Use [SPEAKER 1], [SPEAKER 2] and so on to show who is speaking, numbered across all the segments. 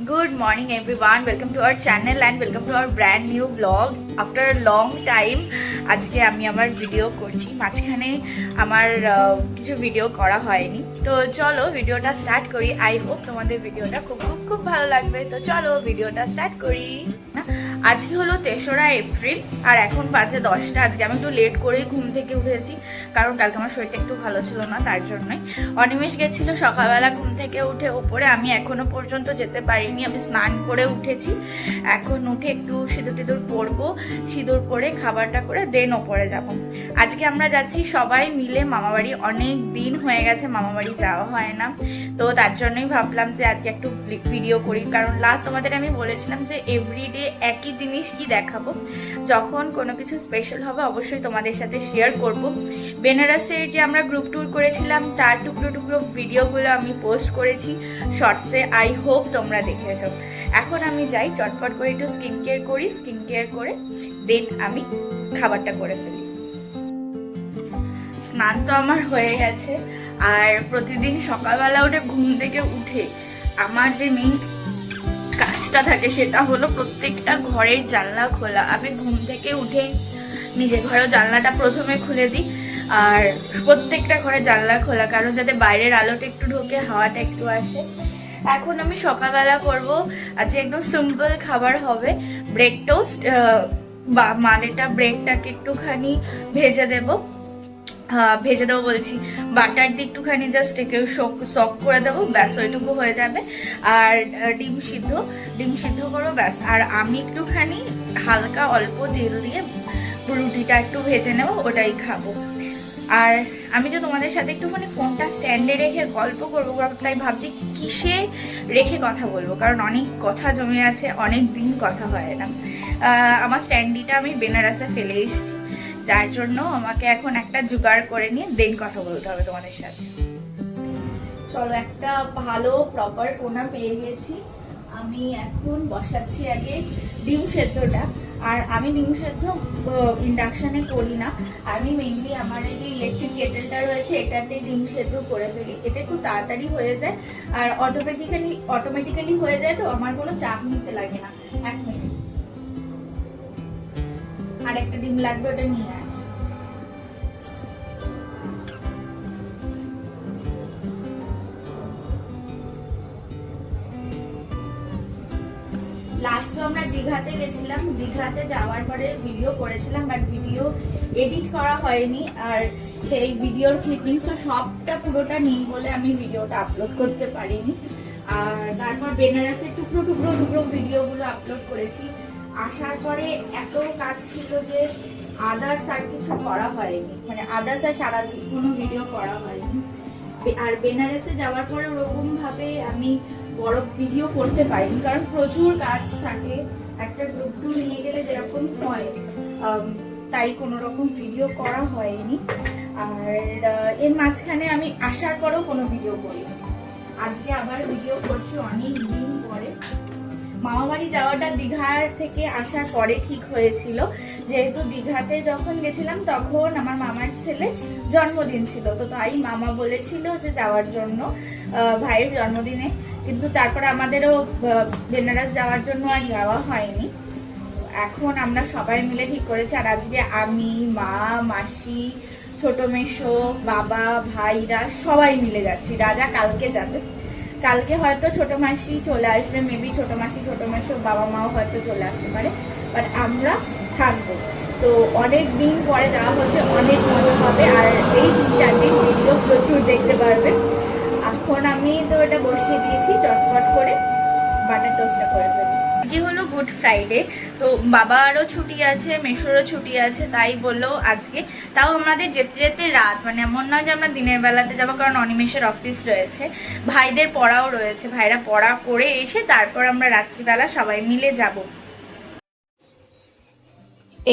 [SPEAKER 1] Good morning everyone, welcome to our channel and welcome to our brand new vlog after a long time. আজকে আমি আমার video করছি, মাঝখানে আমার কিছু ভিডিও করা হয়নি, তো চলো ভিডিওটা স্টার্ট করি। আই হোপ তোমাদের ভিডিওটা খুব ভালো লাগবে। তো চলো ভিডিওটা স্টার্ট করি। আজকে হলো 3রা এপ্রিল আর এখন বাজে 10টা। আজকে আমি একটু লেট করেই ঘুম থেকে উঠেছি, কারণ কালকে আমার শরীরটা একটু ভালো ছিল না, তার জন্যই। অনিমেষ গেছিল সকালবেলা ঘুম থেকে উঠে ওপরে, আমি এখনো পর্যন্ত যেতে পারিনি। আমি স্নান করে উঠেছি, এখন উঠে একটু সিঁদুর পরবো, সিঁদুর পরে খাবারটা করে দেন ওপরে যাব। আজকে আমরা যাচ্ছি সবাই মিলে মামাবাড়ি। অনেক দিন হয়ে গেছে মামাবাড়ি যাওয়া হয় না, তো তার জন্যই ভাবলাম যে আজকে একটু ভিডিও করি। কারণ লাস্ট তোমাদের আমি বলেছিলাম যে এভরিডে একই জিনিস কি দেখাবো, যখন কোনো কিছু স্পেশাল হবে অবশ্যই তোমাদের সাথে শেয়ার করব। বেনারসের যে আমরা গ্রুপ ট্যুর করেছিলাম তার টুকরো ভিডিওগুলো আমি পোস্ট করেছি শর্টসে, আই হোপ তোমরা দেখেছো। এখন আমি যাই চটপট করে একটু স্কিন কেয়ার করি, স্কিন কেয়ার করে দেন আমি খাবারটা করে ফেলি। স্নান তো আমার হয়ে গেছে, আর প্রতিদিন সকালবেলা উঠে ঘুম থেকে উঠে আমার যে মেইন কাজটা থাকে সেটা হলো প্রত্যেকটা ঘরের জানলা খোলা। আমি ঘুম থেকে উঠে নিজের ঘরেও জানলাটা প্রথমে খুলে দিই, আর প্রত্যেকটা ঘরে জানলা খোলা, কারণ যাতে বাইরের আলোটা একটু ঢোকে, হাওয়াটা একটু আসে। এখন আমি সকালবেলা করব আজকে একদম সিম্পল খাবার হবে, ব্রেড টোস্ট। বা মানেটা ব্রেডটাকে একটুখানি ভেজে দেবো বলছি, বাটার দিয়ে একটুখানি জাস্ট একে সক করে দেবো, ব্যাস ওইটুকু হয়ে যাবে। আর ডিম সিদ্ধ করবো, ব্যাস। আর আমি একটুখানি হালকা অল্প তেল দিয়ে রুটিটা একটু ভেজে নেবো, ওটাই খাবো। আর আমি যে তোমাদের সাথে একটুখানি ফোনটা স্ট্যান্ডে রেখে গল্প করবো, তাই ভাবছি কিসে রেখে কথা বলবো, কারণ অনেক কথা জমে আছে, অনেক দিন কথা হয় না। আমার স্ট্যান্ডিটা আমি বেনারসে ফেলে এসেছি, যার জন্য আমাকে এখন একটা জোগাড় করে নিয়ে দেন কথা বলতে হবে তোমাদের সাথে। চলো, একটা ভালো প্রপার কোনা পেয়ে গেছি। আমি এখন বসাচ্ছি আগে ডিম সেদ্ধটা। আর আমি ডিম সেদ্ধ ইন্ডাকশানে করি না, আমি মেনলি আমার এই যে ইলেকট্রিক কেটেলটা রয়েছে এটাতে ডিম সেদ্ধ করে ফেলি। এতে খুব তাড়াতাড়ি হয়ে যায় আর অটোমেটিক্যালি হয়ে যায়, তো আমার কোনো চাপ নিতে লাগে না। 1 মিনিট, আর একটা ডিম লাগবে, ওটা নিয়ে আস। লাস্ট তো আমরা দীঘাতে গেছিলাম, দীঘাতে যাওয়ার পরে ভিডিও করেছিলাম, বাট ভিডিও এডিট করা হয়নি, আর সেই ভিডিওর ক্লিপিংসও সবটা পুরোটা নেই বলে আমি ভিডিওটা আপলোড করতে পারিনি। আর তারপর বেনারসের টুকরো ভিডিওগুলো আপলোড করেছি। আসার পরে এত কাজ ছিল যে আদার্স আর কিছু করা হয়নি, মানে আদার্স আর সারা কোনো ভিডিও করা হয়নি। আর বেনারসে যাওয়ার পরে ওরকম ভাবে আমি বড় ভিডিও করতে পারিনি, কারণ প্রচুর কাজ থাকে। একটা গ্রুপ ট্যুর নিয়ে গেলে যেরকম হয়, তাই কোনো রকম ভিডিও করা হয়নি। আর এর মাঝখানে আমি আসার পরেও কোনো ভিডিও করিনি। আজকে আবার ভিডিও করছি অনেক দিন পরে। মামাবাড়ি যাওয়াটা দীঘার থেকে আসার পরে ঠিক হয়েছিল, যেহেতু দীঘাতে যখন গেছিলাম তখন আমার মামার ছেলে জন্মদিন ছিল, তো তাই মামা বলেছিল যে যাওয়ার জন্য ভাইয়ের জন্মদিনে। কিন্তু তারপরে আমাদেরও বেনারস যাওয়ার জন্য আর যাওয়া হয়নি। এখন আমরা সবাই মিলে ঠিক করেছি, আর আজকে আমি, মা, মাসি, ছোট মেশো, বাবা, ভাইরা সবাই মিলে যাচ্ছি। রাজা কালকে যাবে, কালকে হয়তো ছোট মাসি চলে আসবে, মেবি ছোট মাসি, ছোট মেশো, বাবা মাও হয়তো চলে আসতে পারে, বাট আমরা থাকবো। তো অনেক দিন পরে যাওয়া হচ্ছে, অনেক মজা হবে, আর এই 3-4 দিন ভিডিও প্রচুর দেখতে পারবে। এখন আমি তো এটা বসিয়ে দিয়েছি, চটপট করে বাটার টোস্টটা করে ফেলি। আজকে হলো গুড ফ্রাইডে, তো বাবারও ছুটি আছে, মেশোরও ছুটি আছে, তাই বললো আজকে। তাও আমাদের যেতে যেতে রাত, মানে এমন নয় যে আমরা দিনের বেলাতে যাবো, কারণ অনিমেষের অফিস রয়েছে, ভাইদের পড়াও রয়েছে, ভাইরা পড়া করে এসে তারপর আমরা রাত্রিবেলা সবাই মিলে যাব।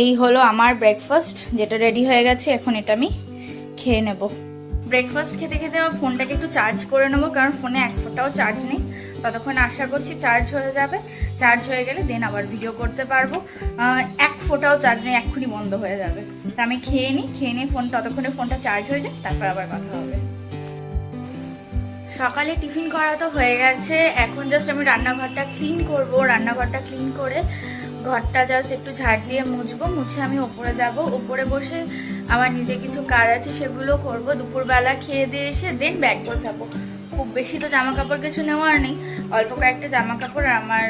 [SPEAKER 1] এই হলো আমার ব্রেকফাস্ট, যেটা রেডি হয়ে গেছে, এখন এটা আমি খেয়ে নেব। ব্রেকফাস্ট খেতে খেতে আমার ফোনটাকে একটু চার্জ করে নেবো, কারণ ফোনে 1 ফোঁটাও চার্জ নেই। ততক্ষণ আশা করছি চার্জ হয়ে যাবে, চার্জ হয়ে গেলে দেন আবার ভিডিও করতে পারবো। 1 ফোঁটাও চার্জ নেই, এক্ষুনি বন্ধ হয়ে যাবে। তা আমি খেয়ে নিই ফোন, ততক্ষণে ফোনটা চার্জ হয়ে যায়, তারপর আবার কথা হবে। সকালে টিফিন করা তো হয়ে গেছে, এখন জাস্ট আমি রান্নাঘরটা ক্লিন করব। রান্নাঘরটা ক্লিন করে ঘরটা জাস্ট একটু ঝাড় দিয়ে মুছবো, মুছে আমি ওপরে যাব। ওপরে বসে আমার নিজে কিছু কাজ আছে সেগুলো করব। দুপুরবেলা খেয়ে দিয়ে এসে দেন ব্যাগ গোছাবো। খুব বেশি তো জামা কাপড় কিছু নেওয়ার নেই, অল্প কয়েকটা জামা কাপড় আমার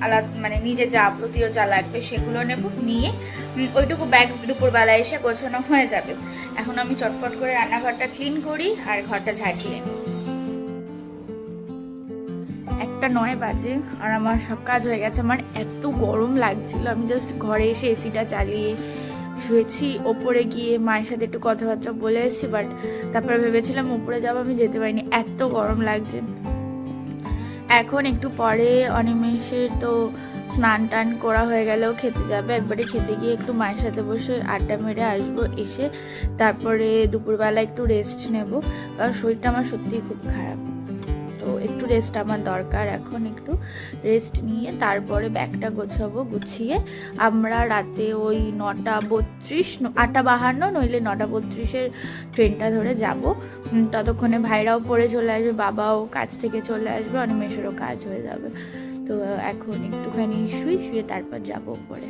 [SPEAKER 1] আলাদা মানে নিজে যাবতীয় যা লাগবে সেগুলো নেব, নিয়ে ওইটুকু ব্যাগ দুপুরবেলা এসে গোছানো হয়ে যাবে। এখন আমি চটপট করে রান্নাঘরটা ক্লিন করি আর ঘরটা ঝাড়িয়ে নিই। 1:09 বাজে আর আমার সব কাজ হয়ে গেছে। আমার এত গরম লাগছিল, আমি জাস্ট ঘরে এসে এসিটা চালিয়ে শুয়েছি। ওপরে গিয়ে মায়ের সাথে একটু কথাবার্তা বলে এসেছি, বাট তারপরে ভেবেছিলাম উপরে যাবো, আমি যেতে পারিনি, এত গরম লাগছে। এখন একটু পরে অনিমেষের তো স্নান টান করা হয়ে গেলেও খেতে যাবে। একবারে খেতে গিয়ে একটু মায়ের সাথে বসে আড্ডা মেরে আসবো, এসে তারপরে দুপুরবেলা একটু রেস্ট নেব, কারণ শরীরটা আমার সত্যিই খুব খারাপ। তো একটু রেস্ট আমার দরকার, এখন একটু রেস্ট নিয়ে তারপরে ব্যাগটা গোছাবো। গুছিয়ে আমরা রাতে ওই 9:32 8:52 নইলে 9:32 ট্রেনটা ধরে যাব। ততক্ষণে ভাইরাও পড়ে চলে আসবে, বাবাও কাজ থেকে চলে আসবে, অনিমেষেরও কাজ হয়ে যাবে। তো এখন একটুখানি শুয়ে তারপর যাবো পরে।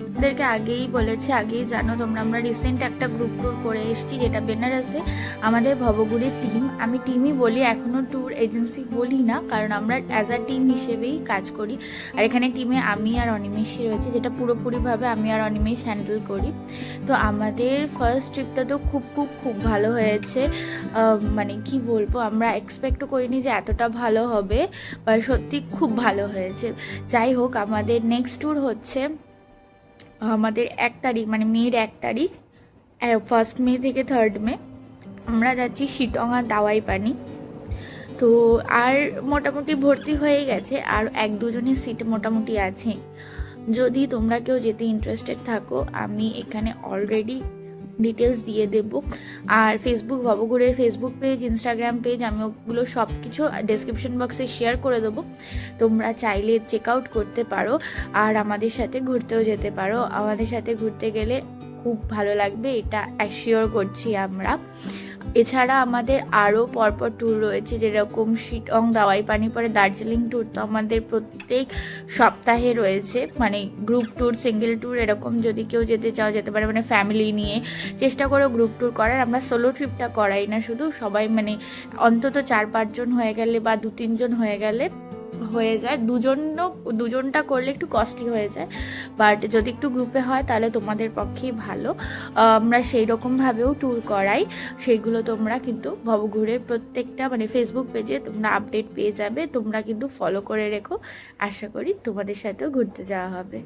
[SPEAKER 1] আপনাদেরকে আগেই বলেছি, আগেই জানো তোমরা, আমরা রিসেন্ট একটা গ্রুপ ট্যুর করে এসেছি, যেটা বেনারসে। আমাদের ভবঘুরের টিম, আমি টিমই বলি, এখনও ট্যুর এজেন্সি বলি না, কারণ আমরা অ্যাজ আ টিম হিসেবেই কাজ করি। আর এখানে টিমে আমি আর অনিমেষই রয়েছে, যেটা পুরোপুরিভাবে আমি আর অনিমেষ হ্যান্ডেল করি। তো আমাদের ফার্স্ট ট্রিপটা তো খুব ভালো হয়েছে। মানে কি বলবো, আমরা এক্সপেক্টও করিনি যে এতটা ভালো হবে, বা সত্যি খুব ভালো হয়েছে। যাই হোক, আমাদের নেক্সট ট্যুর হচ্ছে আমাদের 1 তারিখ, মানে মের 1 তারিখ, 1 মে থেকে 3 মে আমরা যাচ্ছি শিটং আর দাওয়াই পানি। তো আর মোটামুটি ভর্তি হয়ে গেছে, আর 1-2 জনের সিট মোটামুটি আছে। যদি তোমরা কেউ যেতে ইন্টারেস্টেড থাকো, আমি এখানে অলরেডি ডিটেলস দিয়ে দেবো। আর ফেসবুক, ভবঘুরের ফেসবুক পেজ, ইনস্টাগ্রাম পেজ, আমি ওগুলো সব কিছু ডেসক্রিপশন বক্সে শেয়ার করে দেবো। তোমরা চাইলে চেক আউট করতে পারো, আর আমাদের সাথে ঘুরতেও যেতে পারো। আমাদের সাথে ঘুরতে গেলে খুব ভালো লাগবে, এটা অ্যাসিওর করছি আমরা। এছাড়া আমাদের আরও পরপর ট্যুর রয়েছে, যেরকম শিটং, দাওয়াই পানি, পরে দার্জিলিং ট্যুর তো আমাদের প্রত্যেক সপ্তাহে রয়েছে, মানে গ্রুপ ট্যুর, সিঙ্গেল ট্যুর, এরকম যদি কেউ যেতে চাও যেতে পারে, মানে ফ্যামিলি নিয়ে। চেষ্টা করো গ্রুপ ট্যুর করার, আমরা সোলো ট্রিপটা করাই না শুধু, সবাই মানে অন্তত 4-5 জন হয়ে গেলে বা 2-3 জন হয়ে গেলে হয়ে যায়। দুজনটা করলে একটু কস্টলি হয়ে যায়, বাট যদি একটু গ্রুপে হয় তাহলে তোমাদের পক্ষেই ভালো। আমরা সেই রকমভাবেও ট্যুর করাই, সেইগুলো তোমরা কিন্তু ভবঘুরের প্রত্যেকটা মানে ফেসবুক পেজে তোমরা আপডেট পেয়ে যাবে। তোমরা কিন্তু ফলো করে রেখো, আশা করি তোমাদের সাথেও ঘুরতে যাওয়া হবে।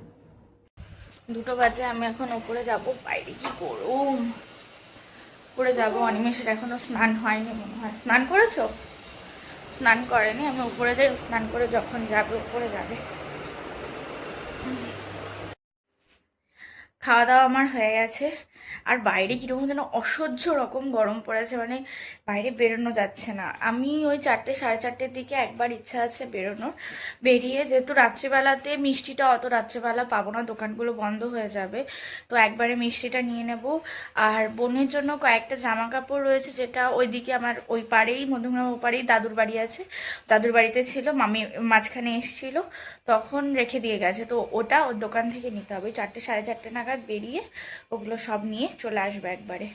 [SPEAKER 1] 2 বাজে, আমি এখন ওপরে যাব। বাইরে কি গরম, উপরে যাবো। অনিমেষের এখনো স্নান হয়নি মনে হয়। স্নান করেছো? স্নান করেনি, আমি উপরে যাই, স্নান করে যখন যাবে উপরে যাবে। খাওয়া দাওয়া আমার হয়ে গেছে, আর বাইরে কীরকম যেন অসহ্য রকম গরম পড়েছে, মানে বাইরে বেরোনো যাচ্ছে না। আমি ওই 4টে, 4:30 দিকে একবার ইচ্ছা আছে বেরোনোর, বেরিয়ে, যেহেতু রাত্রিবেলাতে মিষ্টিটা অত রাত্রিবেলা পাবো না, দোকানগুলো বন্ধ হয়ে যাবে, তো একবারে মিষ্টিটা নিয়ে নেব। আর বোনের জন্য কয়েকটা জামা কাপড় রয়েছে, যেটা ওইদিকে আমার ওই পাড়েই, মধ্যমগ্রাম ওপারেই দাদুর বাড়ি আছে, দাদুর বাড়িতে ছিল, মামি মাঝখানে এসেছিলো তখন রেখে দিয়ে গেছে, তো ওটা ওর দোকান থেকে নিতে হবে। 4টে, 4:30 নাগাদ বেরিয়ে ওগুলো সব নিয়ে চলে আসবো একবারে।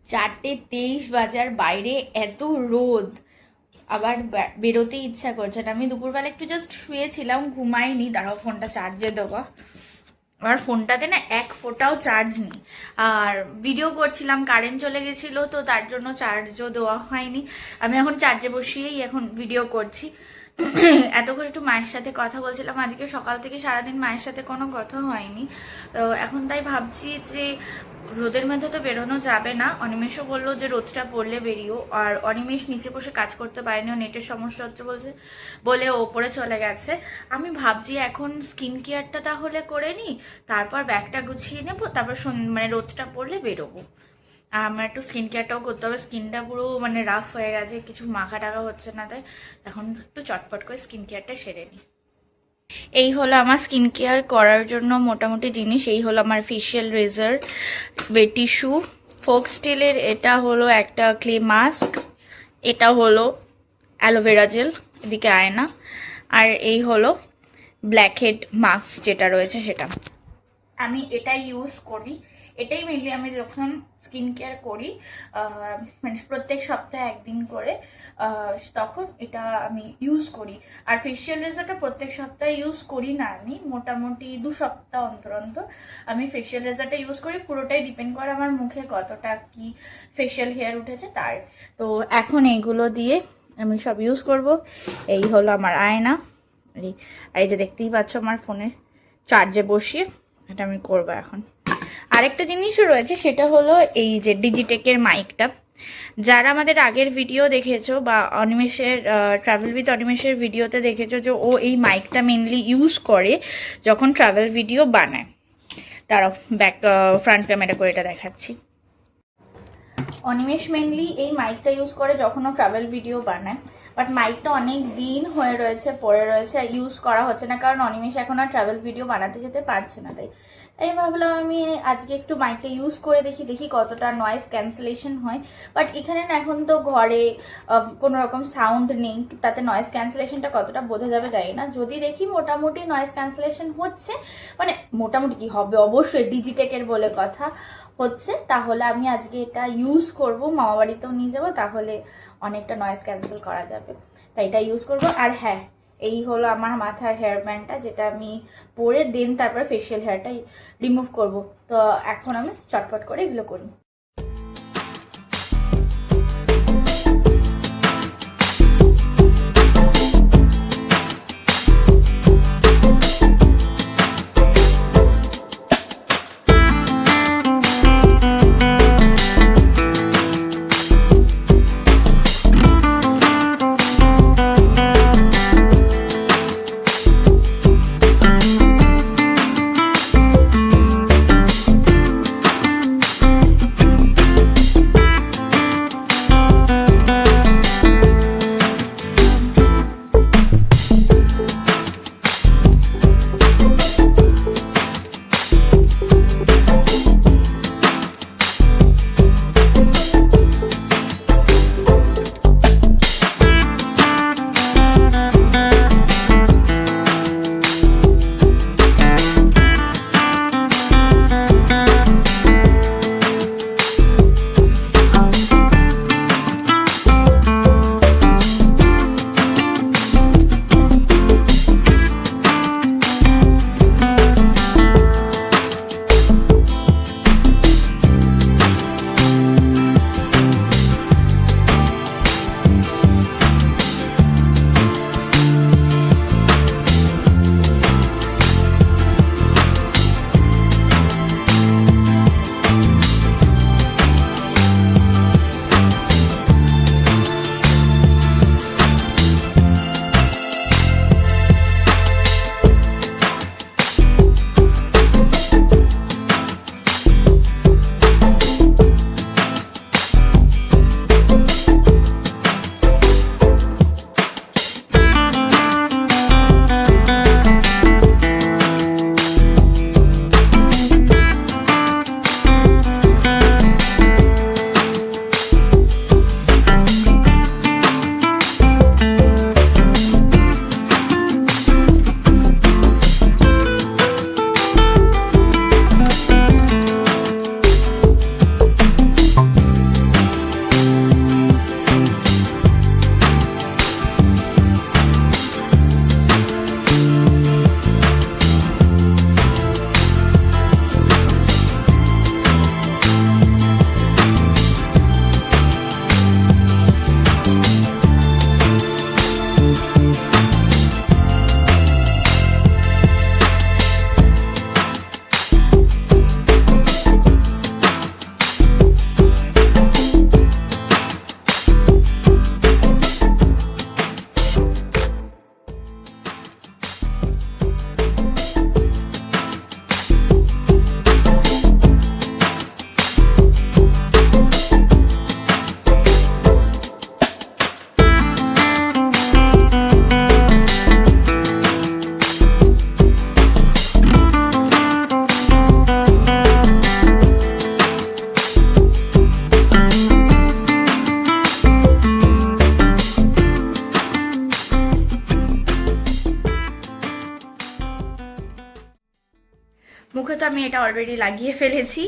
[SPEAKER 1] 4:23 বাজার, বাইরে এত রোদ, আবার বেরোতে ইচ্ছা করছে না। আমি দুপুরবেলা একটু জাস্ট শুয়েছিলাম, ঘুমাইনি। দাঁড়াও, ফোনটা চার্জে দেবো। আমার ফোনটাতে না 1 ফোঁটাও চার্জ নেই, আর ভিডিও করছিলাম, কারেন্ট চলে গেছিলো, তো তার জন্য চার্জও দেওয়া হয়নি। আমি এখন চার্জে বসিয়েই এখন ভিডিও করছি। এতক্ষণ একটু মায়ের সাথে কথা বলছিলাম, আজকে সকাল থেকে সারাদিন মায়ের সাথে কোনো কথা হয়নি। তো এখন তাই ভাবছি যে রোদের মধ্যে তো বেরোনো যাবে না। অনিমেষও বললো যে রোদটা পড়লে বেরিও, আর অনিমেষ নিচে বসে কাজ করতে পারেনি, ও নেটের সমস্যা হচ্ছে বলে ওপরে চলে গেছে। আমি ভাবছি এখন স্কিন কেয়ারটা তাহলে করে নিই, তারপর ব্যাগটা গুছিয়ে নেবো, তারপর মানে রোদটা পড়লে বেরোবো। আর আমার একটু স্কিন কেয়ারটাও করতে হবে, স্কিনটা পুরো মানে রাফ হয়ে গেছে, কিছু মাখা টাকা হচ্ছে না, তাই এখন একটু চটপট করে স্কিন কেয়ারটা সেরে নিই। এই হলো আমার স্কিন কেয়ার করার জন্য মোটামুটি জিনিস। এই হলো আমার ফেশিয়াল রেজার, ওয়েট টিস্যু, ফোক স্টিলের, এটা হলো একটা ক্লে মাস্ক, এটা হলো অ্যালোভেরা জেল, এদিকে আয়না, আর এই হলো ব্ল্যাকহেড মাস্ক যেটা রয়েছে সেটা। আমি এটাই ইউজ করি, এটাই মেনলি আমি যখন স্কিন কেয়ার করি, মানে প্রত্যেক সপ্তাহে একদিন করে, তখন এটা আমি ইউজ করি। আর ফেসিয়াল রেজারটা প্রত্যেক সপ্তাহে ইউজ করি না, আমি মোটামুটি 2 সপ্তাহ অন্তর অন্তর আমি ফেসিয়াল রেজারটা ইউজ করি। পুরোটাই ডিপেন্ড করে আমার মুখে কতটা কি ফেসিয়াল হেয়ার উঠেছে তার। তো এখন এইগুলো দিয়ে আমি সব ইউজ করব। এই হলো আমার আয়না, আর এই যে দেখতেই পাচ্ছ আমার ফোনের চার্জে বসিয়ে এটা আমি করবো এখন। আরেকটা জিনিসও রয়েছে, সেটা হলো এই যে ডিজিটেকের মাইকটা। যারা আমাদের আগের ভিডিও দেখেছো বা অনিমেষের ট্রাভেল উইথ অনিমেষের ভিডিওতে দেখেছো যে ও এই মাইকটা মেনলি ইউজ করে যখন ট্রাভেল ভিডিও বানায়। তারাও ফ্রন্ট ক্যামেরা করে এটা দেখাচ্ছি। অনিমেষ মেনলি এই মাইকটা ইউজ করে যখন ও ট্রাভেল ভিডিও বানায়, বাট মাইকটা অনেক দিন হয়ে রয়েছে, পড়ে রয়েছে, ইউজ করা হচ্ছে না, কারণ অনিমেষ এখন আর ট্রাভেল ভিডিও বানাতে যেতে পারছে না। তাই ভাবলাম আমি আজকে একটু মাইকটা ইউজ করে দেখি কতটা নয়েজ ক্যান্সেলেশন হয়। বাট এখানে না এখন তো ঘরে কোনো রকম সাউন্ড নেই, তাতে নয়েজ ক্যান্সেলেশনটা কতটা বোঝা যাবে জানি না। যদি দেখি মোটামুটি নয়েজ ক্যান্সেলেশন হচ্ছে, মানে মোটামুটি কি হবে, অবশ্যই ডিজিটেকের বলে কথা হচ্ছে, তাহলে আমি আজকে এটা ইউজ করব, মামা বাড়িতেও নিয়ে যাবো, তাহলে অনেকটা নয়েজ ক্যান্সেল করা যাবে, তাই এটা ইউজ করব। আর হ্যাঁ, এই হলো আমার মাথার হেয়ার ব্যান্ডটা, যেটা আমি পরে দেন তারপর ফেসিয়াল হেয়ারটা রিমুভ করব। তো এখন আমি চটপট করে এগুলো করি। মুখে তো আমি এটা অলরেডি লাগিয়ে ফেলেছি,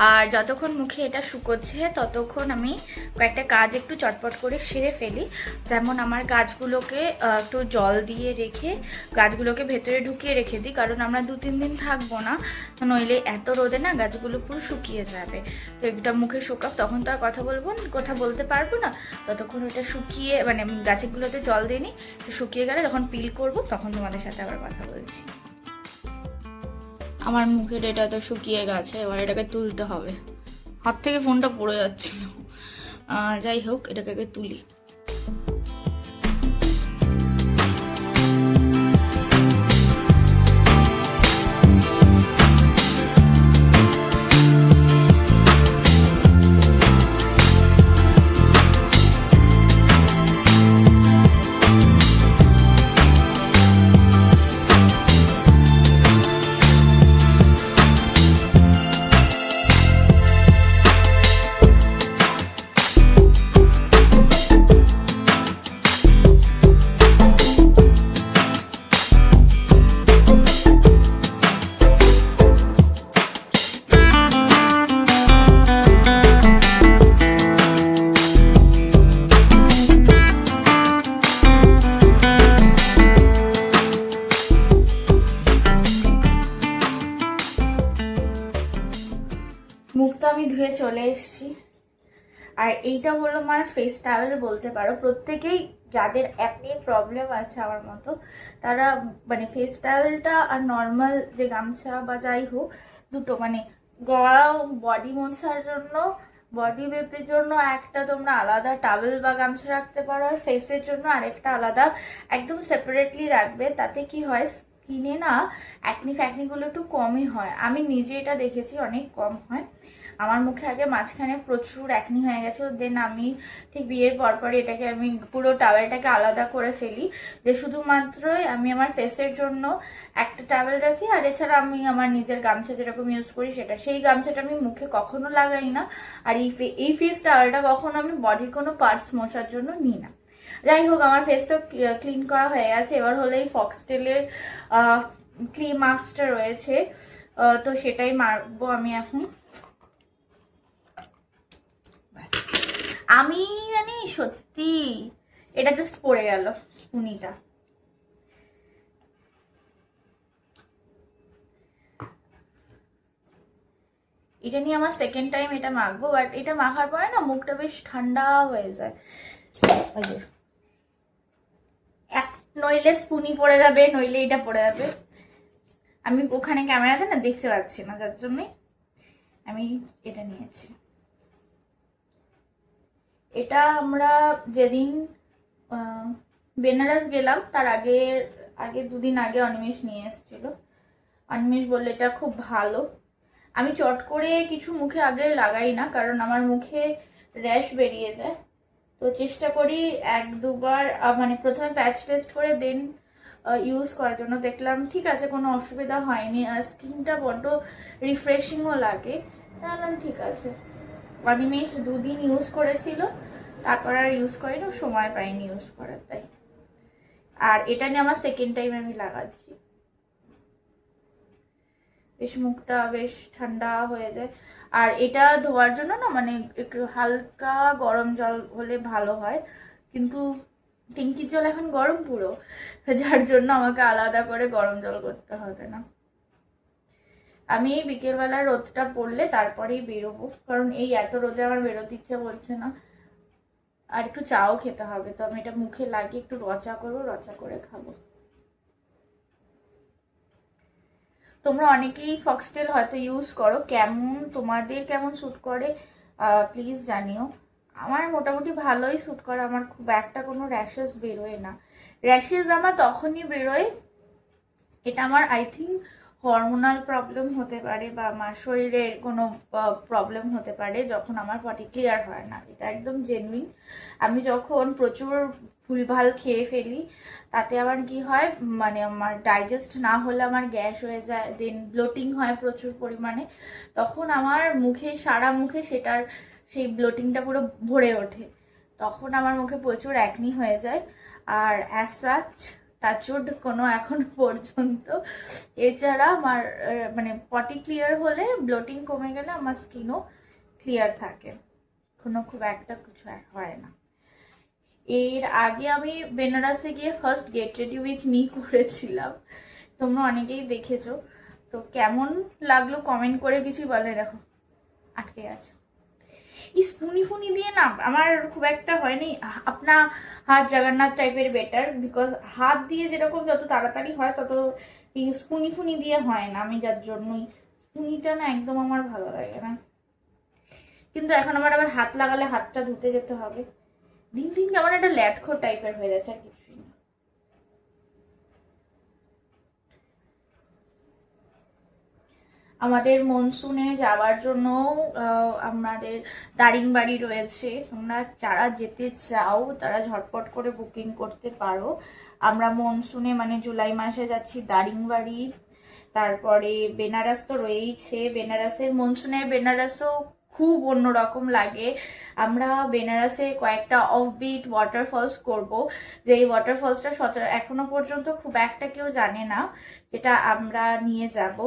[SPEAKER 1] আর যতক্ষণ মুখে এটা শুকোচ্ছে ততক্ষণ আমি কয়েকটা কাজ একটু চটপট করে সেরে ফেলি। যেমন আমার গাছগুলোকে একটু জল দিয়ে রেখে গাছগুলোকে ভেতরে ঢুকিয়ে রেখে দিই, কারণ আমরা 2-3 দিন থাকবো না, নইলে এত রোদে না গাছগুলো পুরো শুকিয়ে যাবে। তো এটা মুখে শুকাক, তখন তো আর কথা বলতে পারবো না, ততক্ষণ ওটা শুকিয়ে মানে গাছগুলোতে জল দিয়ে নিই, তো শুকিয়ে গেলে যখন পিল করব তখন তোমাদের সাথে আবার কথা বলছি। আমার মুখের এটা তো শুকিয়ে গেছে, এবার এটাকে তুলতে হবে। হাত থেকে ফোনটা পড়ে যাচ্ছিল, যাই হোক এটাকে তুলি। মুখটা আমি ধুয়ে চলে এসেছি, আর এইটা হলো আমার ফেস টাওয়েল বলতে পারো। প্রত্যেকেই যাদের অ্যাকনে প্রবলেম আছে আমার মতো, তারা মানে ফেস টাওয়েলটা আর নর্মাল যে গামছা বা যাই হোক দুটো মানে গড়া বডি মোছার জন্য, বডি বেপের জন্য একটা তোমরা আলাদা টাওয়েল বা গামছা রাখতে পারো, আর ফেসের জন্য আরেকটা আলাদা একদম সেপারেটলি রাখবে। তাতে কি হয়, স্কিনে না অ্যাকনি ফ্যাকনিগুলো একটু কমই হয়। আমি নিজে এটা দেখেছি, অনেক কম হয়। আমার মুখে আগে মাঝখানে প্রচুর অ্যাকনি হয়ে গেছে, দেন আমি ঠিক বিয়ের পরপরই এটাকে আমি পুরো টাওয়েলটাকে আলাদা করে ফেলি, যে শুধুমাত্রই আমি আমার ফেসের জন্য একটা টাওয়েল রাখি, আর এছাড়া আমি আমার নিজের গামছা যেরকম ইউজ করি সেটা, সেই গামছাটা আমি মুখে কখনো লাগাই না। আর এই ফেস টাওয়েলটা কখনো আমি বডির কোনো পার্টস মোছার জন্য নিই না। যাই হোক, আমার ফেসটা ক্লিন করা হয়ে গেছে। এবার হলো এই ফক্সটেলের ক্লিন মাস্কটা রয়েছে, তো সেটাই মারবো আমি এখন। আমি জানি সত্যি এটা জাস্ট পড়ে গেল স্পুনিটা। এটা নিয়ে আমার সেকেন্ড টাইম এটা মাখবো, বাট এটা মাখার পরে না মুখটা বেশ ঠান্ডা হয়ে যায়। নইলে স্পুনি পড়ে যাবে, নইলে এটা পড়ে যাবে। আমি ওখানে ক্যামেরাতে না দেখতে পাচ্ছি না, যার জন্যে আমি এটা নিয়েছি। এটা আমরা যেদিন বেনারস গেলাম তার আগে 2 দিন আগে অনিমেষ নিয়ে এসেছিল। অনিমেষ বললে এটা খুব ভালো। আমি চট করে কিছু মুখে আগে লাগাই না, কারণ আমার মুখে র্যাশ বেরিয়ে যায়। তো চেষ্টা করি 1-2 বার মানে প্রথমে প্যাচ টেস্ট করে দেন ইউজ করার জন্য। দেখলাম ঠিক আছে, কোনো অসুবিধা হয়নি, আর স্কিনটা বড্ড রিফ্রেশিংও লাগে, তাহলে ঠিক আছে। অনিমেষ 2 দিন ইউজ করেছিল, তারপর আর ইউজ করিনি, সময় পাইনি ইউজ করার, তাই। আর এটা নিয়ে আমার সেকেন্ড টাইম আমি লাগাচ্ছি। বেশ মুখটা বেশ ঠান্ডা হয়ে যায়। আর এটা ধোয়ার জন্য না মানে একটু হালকা গরম জল হলে ভালো হয়, কিন্তু ট্যাঙ্কির জল এখন গরম পুরো, যার জন্য আমাকে আলাদা করে গরম জল করতে হবে না। আমি বিকেলবেলা রোদটা পড়লে তারপরেই বেরোবো, কারণ এই এত রোদে আমার বেরোতে ইচ্ছা করছে না। আর একটু চাও খেতে হবে, তো আমি এটা মুখে লাগিয়ে একটু রচা করবো, রচা করে খাবো। তোমরা অনেকেই ফক্সটেল হয়তো ইউজ করো, তোমাদের কেমন স্যুট করে প্লিজ জানিও। আমার মোটামুটি ভালোই স্যুট করে, আমার খুব একটা কোনো র্যাশেস বেরোয় না। র্যাশেস আমার তখনই বেরোয়, এটা আমার আই থিঙ্ক হরমোনাল প্রবলেম হতে পারে, বা আমার শরীরের কোনো প্রবলেম হতে পারে, যখন আমার পটি ক্লিয়ার হয় না। এটা একদম জেনুইন। আমি যখন প্রচুর ভুলভাল খেয়ে ফেলি, তাতে আবার কি হয়, মানে আমার ডাইজেস্ট না হলে আমার গ্যাস হয়ে যায়, দেন ব্লোটিং হয় প্রচুর পরিমাণে, তখন আমার মুখে সারা মুখে সেই ব্লোটিংটা পুরো ভরে ওঠে, তখন আমার মুখে প্রচুর অ্যাকনি হয়ে যায়। আর অ্যাজ সাচ টাচউড কোনো এখন পর্যন্ত। এছাড়া আমার মানে পটি ক্লিয়ার হলে, ব্লোটিং কমে গেলে আমার স্কিনও ক্লিয়ার থাকে, কোনো খুব একটা কিছু হয় না। এর আগে আমি বেনারসে গিয়ে first get ready with me করেছিলাম, তোমরা অনেকেই দেখেছো। তো কেমন লাগলো কমেন্ট করে কিছুই বলে। দেখো আটকে গেছে। এই স্পুনি ফুনি দিয়ে না আমার খুব একটা হয়নি। আপনা হাত জগন্নাথ টাইপের বেটার, বিকজ হাত দিয়ে যেরকম যত তাড়াতাড়ি হয় তত এই স্পুনি ফুনি দিয়ে হয় না। আমি যার জন্যই স্পুনিটা না একদম আমার ভালো লাগে না। কিন্তু এখন আমার আবার হাত লাগালে হাতটা ধুতে যেতে হবে। দিন দিন কেমন একটা ল্যাটখোর টাইপের হয়ে যাচ্ছে, আর কিছুই না। আমাদের মনসুনে যাওয়ার জন্য আমাদের দারিংবাড়ি রয়েছে। তোমরা যারা যেতে চাও তারা ঝটপট করে বুকিং করতে পারো। আমরা মনসুনে মানে জুলাই মাসে যাচ্ছি দারিংবাড়ি, তারপরে বেনারস তো রয়েইছে। বেনারসের মনসুনের বেনারসও খুব অন্যরকম লাগে। আমরা বেনারসে কয়েকটা অফবিট ওয়াটারফলস করব, যে এই ওয়াটারফলসটা এখনো পর্যন্ত খুব একটা কেউ জানে না, যেটা আমরা নিয়ে যাব।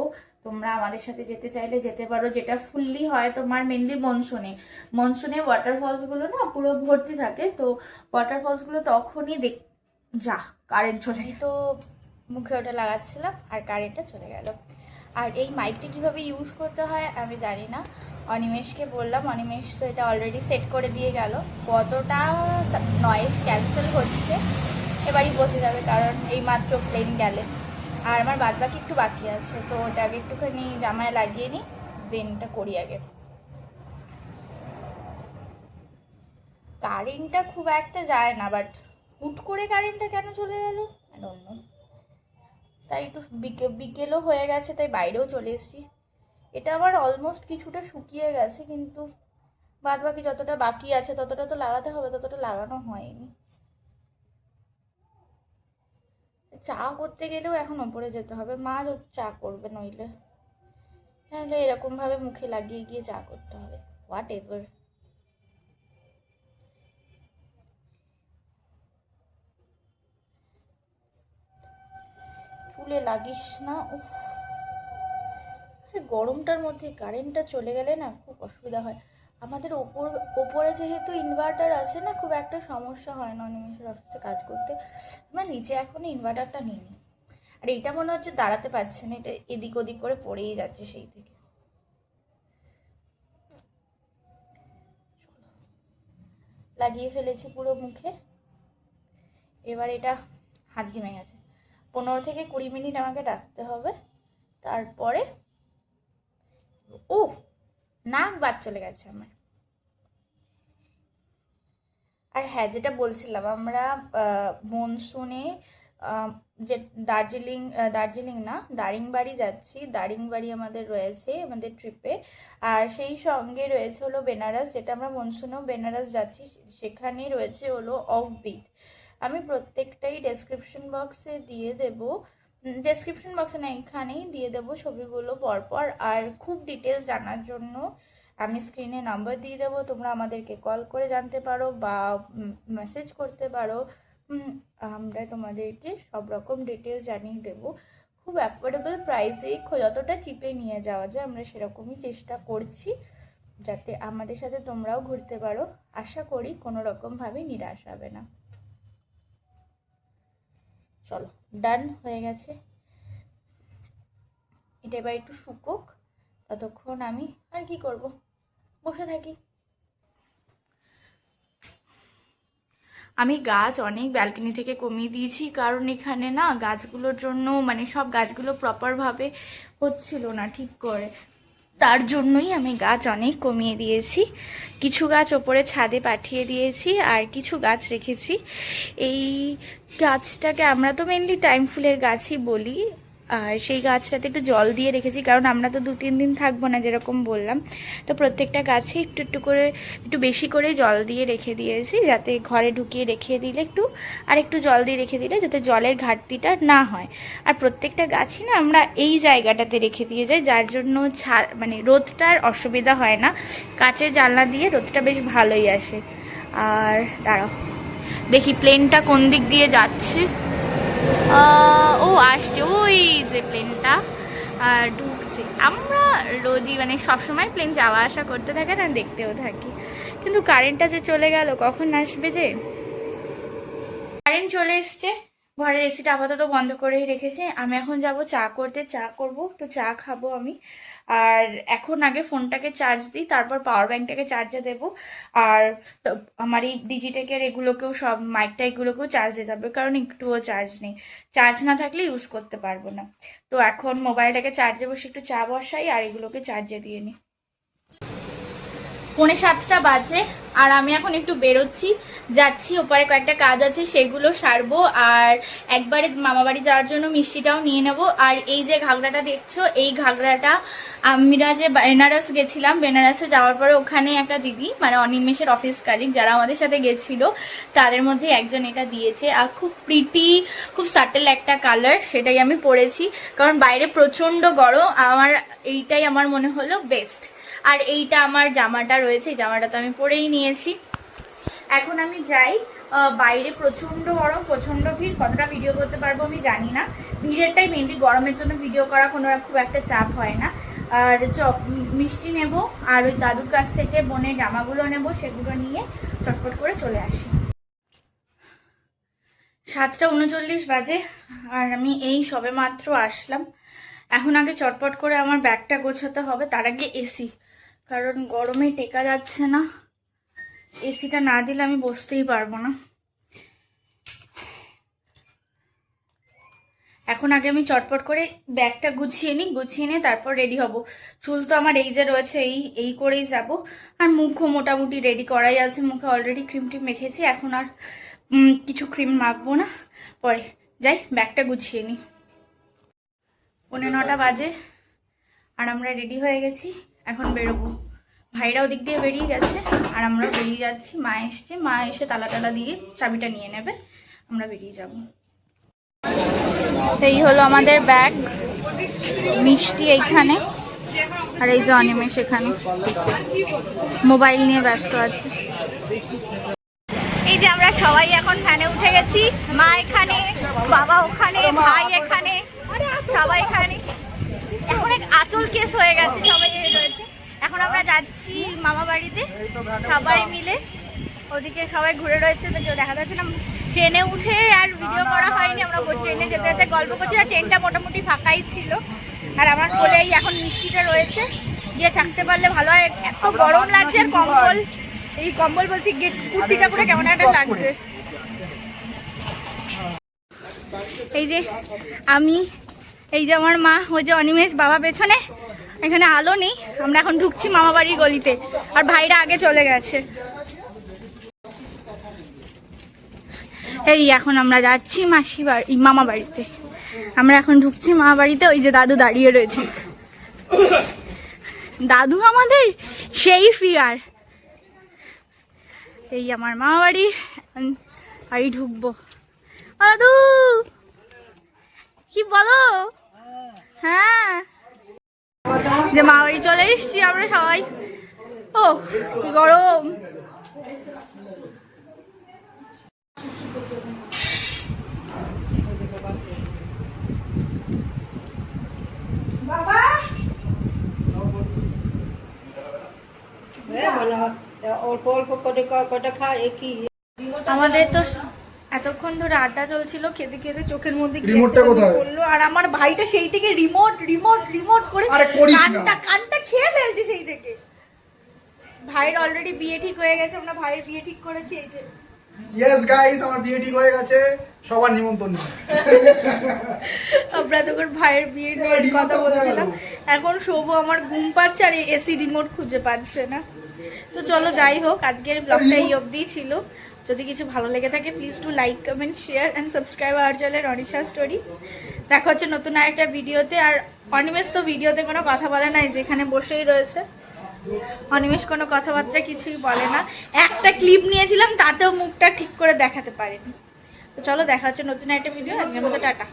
[SPEAKER 1] তোমরা আমাদের সাথে যেতে চাইলে যেতে পারো, যেটা ফুললি হয় তোমার মেনলি মনসুনে ওয়াটারফলসগুলো না পুরো ভর্তি থাকে। তো ওয়াটারফলসগুলো তখনই যা কারেন্ট চলে তো মুখে ওটা লাগাচ্ছিলাম আর কারেন্টটা চলে গেল। আর এই মাইকটা কিভাবে ইউজ করতে হয় আমি জানি না, অনিমেষকে বললাম, অনিমেষ তো এটা অলরেডি সেট করে দিয়ে গেল। কতটা নয়েজ ক্যান্সেল হচ্ছে এবারই বোঝা যাবে, কারণ এই মাত্র প্লেন গেলে। আর আমার বাদবাকি একটু বাকি আছে, তো ওটাকে একটুখানি জামায় লাগিয়ে নিই, দেনটা করি আগে। কারেন্টটা খুব একটা যায় না, বাট হুট করে কারেন্টটা কেন চলে গেল আই ডোন্ট নো। তাই একটু বিকেলও হয়ে গেছে, তাই বাইরেও চলে এসেছি। এটা আমার অলমোস্ট কিছুটা শুকিয়ে গেছে, কিন্তু বাদবাকি যতটা বাকি আছে ততটা তো লাগাতে হবে, ততটা লাগানো হয়নি। চা করতে গেলেও এখন ওপরে যেতে হবে, মা চা করবে, নইলে এরকম ভাবে মুখে লাগিয়ে গিয়ে চা করতে হবে। What ever. চুলে লাগিস না, উফ। গরমটার মধ্যে কারেন্টটা চলে গেলে না খুব অসুবিধা হয়। আমাদের ওপরে যেহেতু ইনভার্টার আছে না, খুব একটা সমস্যা হয় না অনিমেষের অফিসে কাজ করতে। আমরা নিচে এখনো ইনভার্টারটা নিইনি। আর এইটা মনে হচ্ছে দাঁড়াতে পারছে না, এটা এদিক ওদিক করে পড়েই যাচ্ছে সেই থেকে। লাগিয়ে ফেলেছি পুরো মুখে। এবার এটা হাত ঘেমে গেছে, 15 থেকে 20 মিনিট আমাকে রাখতে হবে। তারপরে ও নাক বাদ চলে গেছে আমার। আর হ্যাঁ, যেটা বলছিলাম, আমরা মনসুনে যে দার্জিলিং না দারিংবাড়ি যাচ্ছি। দারিংবাড়ি আমাদের রয়েছে আমাদের ট্রিপে। আর সেই সঙ্গে রয়েছে হলো বেনারস, যেটা আমরা মনসুনেও বেনারস যাচ্ছি, সেখানেই রয়েছে হলো অফবিট। আমি প্রত্যেকটাই ডেসক্রিপশন বক্সে দিয়ে দেবো, ডেসক্রিপশন বক্সে না এখানেই দিয়ে দেবো ছবিগুলো পরপর। আর খুব ডিটেলস জানার জন্য আমি স্ক্রিনে নাম্বার দিয়ে দেবো, তোমরা আমাদেরকে কল করে জানতে পারো বা মেসেজ করতে পারো। আমরা তোমাদেরকে সব রকম ডিটেলস জানিয়ে দেবো। খুব অ্যাফোর্ডেবল প্রাইসেই, যতটা চিপে নিয়ে যাওয়া যায় আমরা সেরকমই চেষ্টা করছি, যাতে আমাদের সাথে তোমরাও ঘুরতে পারো। আশা করি কোনো রকমভাবে নিরাশ হবে না। চলো, ডান হয়ে গেছে। এটা এবার একটু শুকোক, ততক্ষণ আমি আর কি করব, বসে থাকি। আমি গাছ অনেক ব্যালকনি থেকে কমিয়ে দিয়েছি, কারণ এখানে না গাছগুলোর জন্য মানে সব গাছগুলো প্রপারভাবে হচ্ছিল না ঠিক করে, তার জন্যই আমি গাছ অনেক কমিয়ে দিয়েছি। কিছু গাছ ওপরে ছাদে পাঠিয়ে দিয়েছি, আর কিছু গাছ রেখেছি। এই গাছটাকে আমরা তো মেনলি টাইম ফুলের গাছই বলি, আর সেই গাছটাতে একটু জল দিয়ে রেখেছি, কারণ আমরা তো 2-3 দিন থাকবো না যেরকম বললাম। তো প্রত্যেকটা গাছে একটু একটু করে একটু বেশি করে জল দিয়ে রেখে দিয়েছি, যাতে ঘরে ঢুকিয়ে রেখে দিলে একটু জল দিয়ে রেখে দিলে যাতে জলের ঘাটতিটা না হয়। আর প্রত্যেকটা গাছই না আমরা এই জায়গাটাতে রেখে দিয়ে যাই, যার জন্য মানে রোদটার অসুবিধা হয় না। কাচের জানলা দিয়ে রোদটা বেশ ভালোই আসে। আর দাঁড়াও দেখি প্লেনটা কোন দিক দিয়ে যাচ্ছে। ও আসছে, ওই যে প্লেনটা ঢুকছে। আমরা রোজই মানে সবসময় প্লেন যাওয়া আসা করতে থাকি আর দেখতেও থাকি, কিন্তু কারেন্টটা যে চলে গেল, কখন আসবে যে। কারেন্ট চলে এসছে, ঘরের এসিটা আপাতত বন্ধ করেই রেখেছে। আমি এখন যাব চা করতে, চা করব, তো চা খাবো আমি। আর এখন আগে ফোনটাকে চার্জ দিই, তারপর পাওয়ার ব্যাঙ্কটাকে চার্জে দেবো। আর আমার এই ডিজিটেকের এগুলোকেও সব মাইকটা এগুলোকেও চার্জ দিতে হবে, কারণ একটুও চার্জ নেই। চার্জ না থাকলে ইউজ করতে পারবো না। তো এখন মোবাইলটাকে চার্জে বসে একটু চা বসাই আর এগুলোকে চার্জে দিয়ে নিই। 6:45 বাজে আর আমি এখন একটু বেরোচ্ছি, যাচ্ছি ওপারে কয়েকটা কাজ আছে সেগুলো সারবো। আর একবারে মামাবাড়ি যাওয়ার জন্য মিষ্টিটাও নিয়ে নেব। আর এই যে ঘাগরাটা দেখছো, এই ঘাগরাটা আমরা যে বেনারস গেছিলাম, বেনারসে যাওয়ার পরে ওখানে একটা দিদি মানে অনিমেষের অফিস কালিগ যারা আমাদের সাথে গেছিল, তাদের মধ্যে একজন এটা দিয়েছে। আর খুব প্রিটি, খুব সাটেল একটা কালার, সেটাই আমি পরেছি কারণ বাইরে প্রচণ্ড গরম। এইটাই আমার মনে হলো বেস্ট। আর এইটা আমার জামাটা রয়েছে, এই জামাটা তো আমি পরেই নিয়েছি। এখন আমি যাই, বাইরে প্রচণ্ড গরম, প্রচণ্ড ভিড়, কতটা ভিডিও করতে পারবো আমি জানি না। ভিড়েরটাই মেনলি, গরমের জন্য ভিডিও করা কোনো খুব একটা চাপ হয় না। আর মিষ্টি নেব আর ওই দাদুর কাছ থেকে বোনের জামাগুলো নেব, সেগুলো নিয়ে চটপট করে চলে আসি। 7:39 বাজে আর আমি এই সবে মাত্র আসলাম। এখন আগে চটপট করে আমার ব্যাগটা গোছাতে হবে, তার আগে এসি, কারণ গরমে টেকা যাচ্ছে না। এসিটা না দিলে আমি বসতেই পারবো না। এখন আগে আমি চটপট করে ব্যাগটা গুছিয়ে নিয়ে তারপর রেডি হব। চুল তো আমার এই যে রয়েছে, এই করেই যাব। আর মুখও মোটামুটি রেডি করাই আছে, মুখে অলরেডি ক্রিম টিম মেখেছি, এখন আর কিছু ক্রিম মাখবো না, পরে যাই ব্যাগটা গুছিয়ে নিই। 9:45 বাজে আর আমরা রেডি হয়ে গেছি, এখন বেরোবো। ভাইরা ওদিক দিয়ে বেরিয়ে গেছে আর আমরাও বেরিয়ে যাচ্ছি। মা এসছে, মা এসে তালা দিয়ে চাবিটা নিয়ে নেবে, আমরা বেরিয়ে যাব। এই হলো আমাদের ব্যাগ, মিষ্টি এইখানে আর এই যে অনিমেষ এখানে মোবাইল নিয়ে ব্যস্ত আছে। এই যে আমরা সবাই এখন ভ্যানে উঠে গেছি, মা এখানে, বাবা ওখানে, ভাই এখানে, সবাই এখানে। এখন এক আঁচল কেস হয়ে গেছে, সবাই রয়েছে। এখন আমরা যাচ্ছি মামা বাড়িতে সবাই মিলে, ওদিকে সবাই ঘুরে রয়েছে, দেখা যাচ্ছিলাম। ট্রেনে উঠে আর ভিডিও করা হয়নি, আমরা ট্রেনে যেতে যেতে গল্প করছি, আর ট্রেনটা মোটামুটি ফাঁকাই ছিল। আর আমার কোলেই এখন মিষ্টিটা রয়েছে, গিয়ে থাকতে পারলে ভালো হয়। এত গরম লাগছে আর কম্বল, এই কম্বল বলছি কুর্তিটা পুরো কেমন একটা লাগছে। এই যে আমি, এই যে আমার মা, ওই যে অনিমেষ বাবা পেছনে, এখানে আলো নেই। আমরা এখন ঢুকছি মামা বাড়ির গলিতে আর ভাইরা আগে চলে গেছে। এই এখন আমরা যাচ্ছি মামা বাড়িতে। আমরা এখন ঢুকছি মামা বাড়িতে, ওই যে দাদু দাঁড়িয়ে রয়েছে। দাদু আমাদের সেই ফিগার। এই আমার মামা বাড়ি, বাড়ি ঢুকবো। দাদু কি বলো? হ্যাঁ, যে মামা বাড়ি চলে এসছি আমরা সবাই। ও কি গরম! আমাদের তো এতক্ষণ ধরে আড্ডা চলছিল, খেতে খেতে চোখের মধ্যে পড়লো। আর আমার ভাইটা সেই থেকে রিমোট করে কানটা খেয়ে ফেলছে সেই থেকে। ভাইয়ের অলরেডি বিয়ে ঠিক হয়ে গেছে, আমরা ভাইয়ের বিয়ে ঠিক করেছি। এই যে
[SPEAKER 2] ইয়েস গাইস, আমার বিয়ে ঠিক হয়ে গেছে, সবার নিমন্ত্রণ।
[SPEAKER 1] আমরা তখন ভাইয়ের বিয়ে নিয়ে কথা বলছিলাম। এখন শোভো আমার ঘুম পাচ্ছে আর এসি রিমোট খুঁজে পাচ্ছে না। তো চলো যাই হোক, আজকের ব্লগটা এই অবধি ছিল। যদি কিছু ভালো লেগে থাকে please to like, comment, share and subscribe our channel Anisha story. দেখা হচ্ছে নতুন আরেকটা ভিডিওতে। আর অনিমেষ তো ভিডিওতে কোনো কথা বলে নাই, যেখানে বসেই রয়েছে। অনিমেষ কোনো কথাবার্তা কিছুই বলে না। একটা ক্লিপ নিয়েছিলাম, তাতেও মুখটা ঠিক করে দেখাতে পারেনি। তো চলো দেখা হচ্ছে নতুন একটা ভিডিও। আজকের মতো টাটা।